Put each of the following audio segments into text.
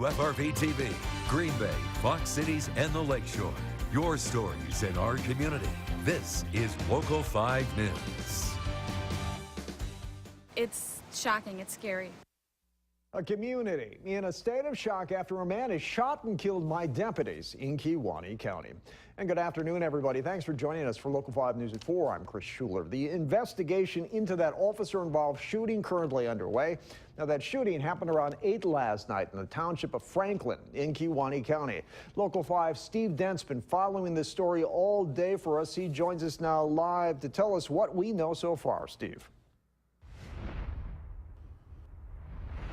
WFRV TV, Green Bay, Fox Cities, and the Lakeshore. Your stories in our community. This is Local 5 News. It's shocking. It's scary. A community in a state of shock after a man is shot and killed by deputies in Kewanee County. And good afternoon, everybody. Thanks for joining us for Local 5 News at 4. I'm Chris Schuler. The investigation into that officer-involved shooting currently underway. Now, that shooting happened around 8 last night in the township of Franklin in Kewanee County. Local 5's Steve Dent's been following this story all day for us. He joins us now live to tell us what we know so far. Steve.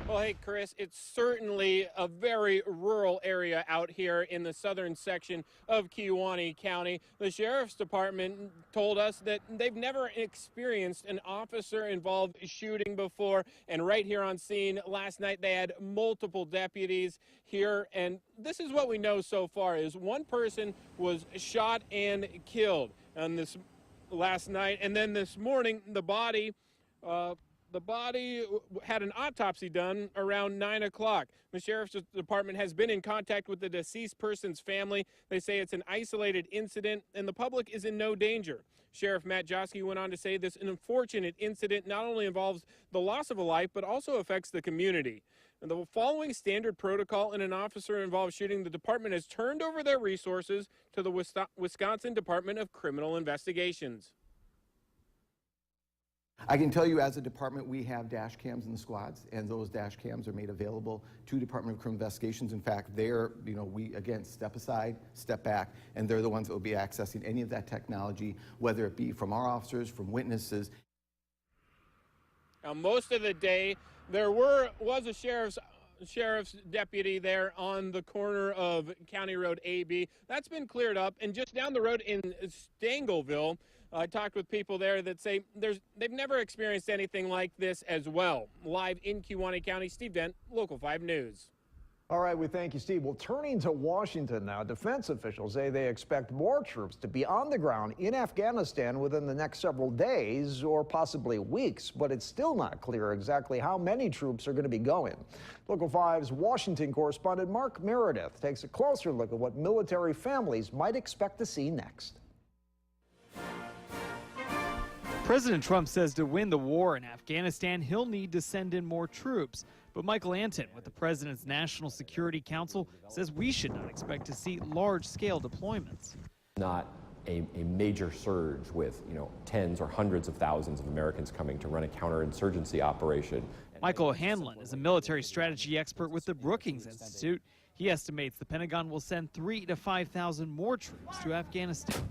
Well, hey, Chris, it's certainly a very rural area out here in the southern section of Kewanee County. The Sheriff's Department told us that they've never experienced an officer-involved shooting before. And right here on scene last night, they had multiple deputies here. And this is what we know so far is one person was shot and killed on this last night. And then this morning, the body had an autopsy done around 9 o'clock. The Sheriff's Department has been in contact with the deceased person's family. They say it's an isolated incident and the public is in no danger. Sheriff Matt Joski went on to say this unfortunate incident not only involves the loss of a life, but also affects the community. And the following standard protocol in an officer-involved shooting, the department has turned over their resources to the Wisconsin Department of Criminal Investigations. I can tell you as a department we have dash cams in the squads, and those dash cams are made available to Department of Criminal Investigations. In fact, they're, we again step aside, step back, and they're the ones that will be accessing any of that technology, whether it be from our officers, from witnesses. Now, most of the day, there was a sheriff's deputy there on the corner of County Road AB. That's been cleared up, and just down the road in Stangleville, I talked with people there that say they've never experienced anything like this as well. Live in Kewanee County, Steve Dent, Local 5 News. All right, we thank you, Steve. Well, turning to Washington now, defense officials say they expect more troops to be on the ground in Afghanistan within the next several days or possibly weeks, but it's still not clear exactly how many troops are going to be going. Local 5's Washington correspondent Mark Meredith takes a closer look at what military families might expect to see next. President Trump says to win the war in Afghanistan, he'll need to send in more troops. But Michael Anton with the president's National Security Council says we should not expect to see large-scale deployments. Not a major surge with, tens or hundreds of thousands of Americans coming to run a counterinsurgency operation. Michael O'Hanlon is a military strategy expert with the Brookings Institute. He estimates the Pentagon will send 3,000 to 5,000 more troops to Afghanistan.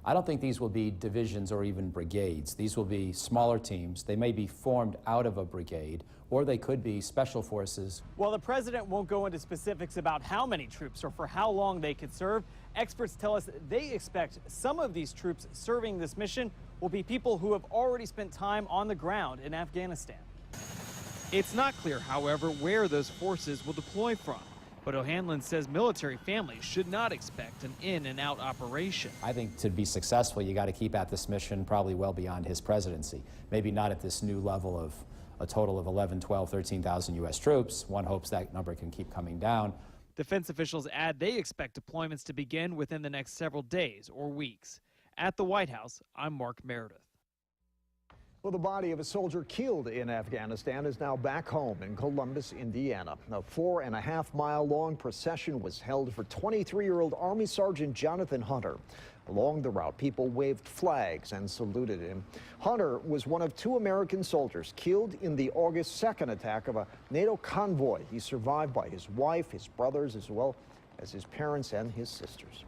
I don't think these will be divisions or even brigades. These will be smaller teams. They may be formed out of a brigade, or they could be special forces. While the president won't go into specifics about how many troops or for how long they could serve, experts tell us they expect some of these troops serving this mission will be people who have already spent time on the ground in Afghanistan. It's not clear, however, where those forces will deploy from. But O'Hanlon says military families should not expect an in-and-out operation. I think to be successful, you got to keep at this mission probably well beyond his presidency. Maybe not at this new level of a total of 11, 12, 13,000 U.S. troops. One hopes that number can keep coming down. Defense officials add they expect deployments to begin within the next several days or weeks. At the White House, I'm Mark Meredith. Well, the body of a soldier killed in Afghanistan is now back home in Columbus, Indiana. A 4.5-mile-long procession was held for 23-year-old Army Sergeant Jonathan Hunter. Along the route, people waved flags and saluted him. Hunter was one of 2 American soldiers killed in the August 2nd attack of a NATO convoy. He's survived by his wife, his brothers, as well as his parents and his sisters.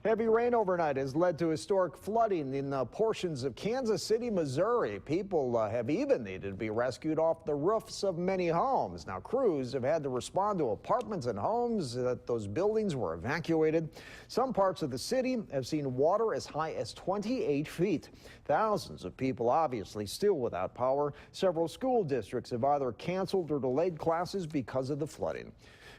Heavy rain overnight has led to historic flooding in portions of Kansas City, Missouri. People have even needed to be rescued off the roofs of many homes. Now, crews have had to respond to apartments and homes that those buildings were evacuated. Some parts of the city have seen water as high as 28 feet. Thousands of people obviously still without power. Several school districts have either canceled or delayed classes because of the flooding.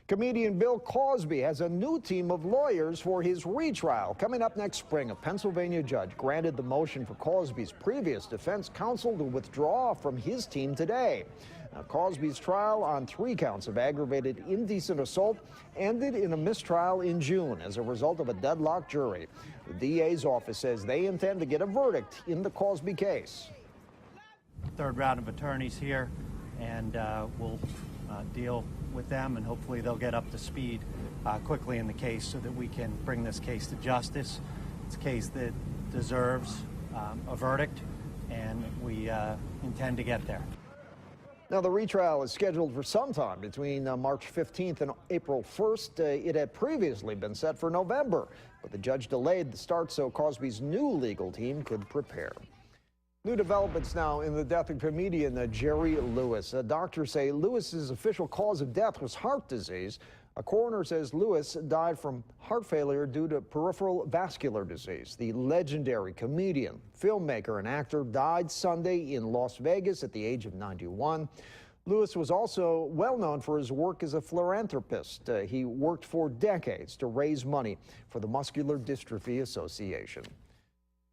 Comedian Bill Cosby has a new team of lawyers for his retrial. Coming up next spring, a Pennsylvania judge granted the motion for Cosby's previous defense counsel to withdraw from his team today. Now, Cosby's trial on 3 counts of aggravated indecent assault ended in a mistrial in June as a result of a deadlocked jury. The DA's office says they intend to get a verdict in the Cosby case. Third round of attorneys here, and we'll deal with them, and hopefully they'll get up to speed quickly in the case so that we can bring this case to justice. It's a case that deserves a verdict, and we intend to get there. Now, the retrial is scheduled for sometime between March 15th and April 1st. It had previously been set for November, but the judge delayed the start so Cosby's new legal team could prepare. New developments now in the death of comedian Jerry Lewis. Doctors say Lewis's official cause of death was heart disease. A coroner says Lewis died from heart failure due to peripheral vascular disease. The legendary comedian, filmmaker, and actor died Sunday in Las Vegas at the age of 91. Lewis was also well known for his work as a philanthropist. He worked for decades to raise money for the Muscular Dystrophy Association.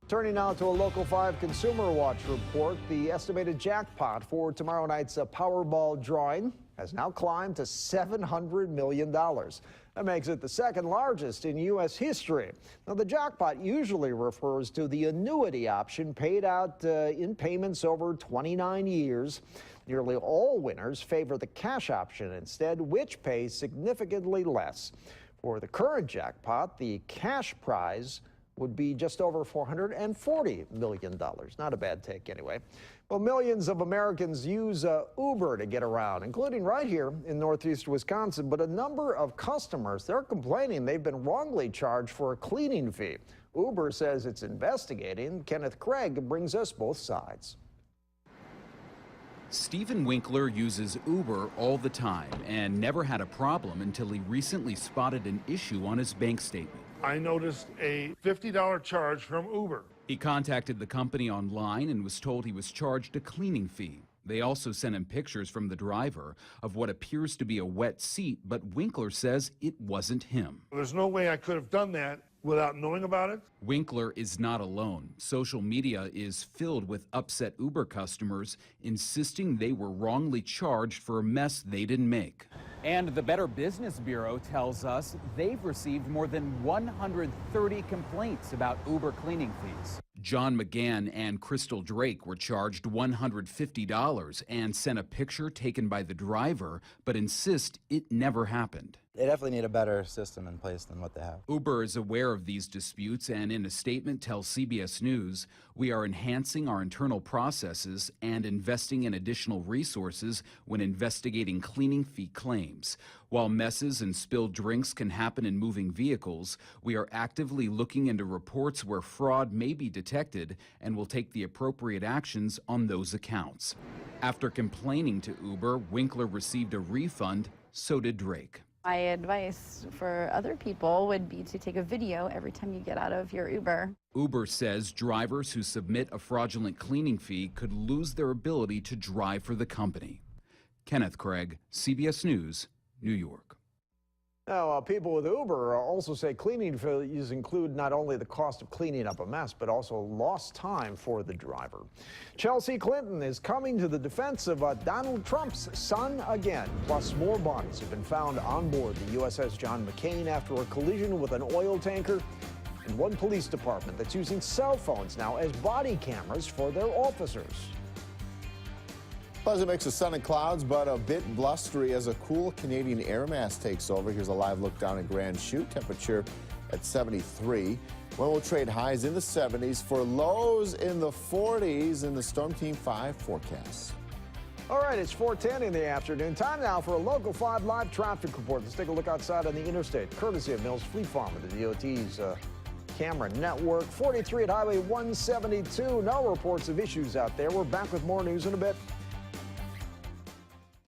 Turning now to a Local 5 Consumer Watch report, the estimated jackpot for tomorrow night's Powerball drawing has now climbed to $700 million. That makes it the second largest in U.S. history. Now, the jackpot usually refers to the annuity option paid out in payments over 29 years. Nearly all winners favor the cash option instead, which pays significantly less. For the current jackpot, the cash prize would be just over $440 million. Not a bad take anyway. Well, millions of Americans use Uber to get around, including right here in Northeast Wisconsin. But a number of customers, they're complaining they've been wrongly charged for a cleaning fee. Uber says it's investigating. Kenneth Craig brings us both sides. Stephen Winkler uses Uber all the time and never had a problem until he recently spotted an issue on his bank statement. I noticed a $50 charge from Uber. He contacted the company online and was told he was charged a cleaning fee. They also sent him pictures from the driver of what appears to be a wet seat, but Winkler says it wasn't him. There's no way I could have done that without knowing about it. Winkler is not alone. Social media is filled with upset Uber customers insisting they were wrongly charged for a mess they didn't make. And the Better Business Bureau tells us they've received more than 130 complaints about Uber cleaning fees. John McGann and Crystal Drake were charged $150 and sent a picture taken by the driver, but insist it never happened. They definitely need a better system in place than what they have. Uber is aware of these disputes and in a statement tells CBS News, "We are enhancing our internal processes and investing in additional resources when investigating cleaning fee claims. While messes and spilled drinks can happen in moving vehicles, we are actively looking into reports where fraud may be detected and will take the appropriate actions on those accounts." After complaining to Uber, Winkler received a refund, so did Drake. My advice for other people would be to take a video every time you get out of your Uber. Uber says drivers who submit a fraudulent cleaning fee could lose their ability to drive for the company. Kenneth Craig, CBS News, New York. Now, people with Uber also say cleaning fees include not only the cost of cleaning up a mess, but also lost time for the driver. Chelsea Clinton is coming to the defense of Donald Trump's son again. Plus, more bodies have been found on board the USS John McCain after a collision with an oil tanker. And one police department that's using cell phones now as body cameras for their officers. Pleasant mix of sun and clouds, but a bit blustery as a cool Canadian air mass takes over. Here's a live look down at Grand Chute. Temperature at 73. Wind will trade highs in the 70s for lows in the 40s in the Storm Team 5 forecast. All right, it's 4:10 in the afternoon. Time now for a Local 5 live traffic report. Let's take a look outside on the interstate, courtesy of Mills Fleet Farm with the DOT's camera network. 43 at Highway 172. No reports of issues out there. We're back with more news in a bit.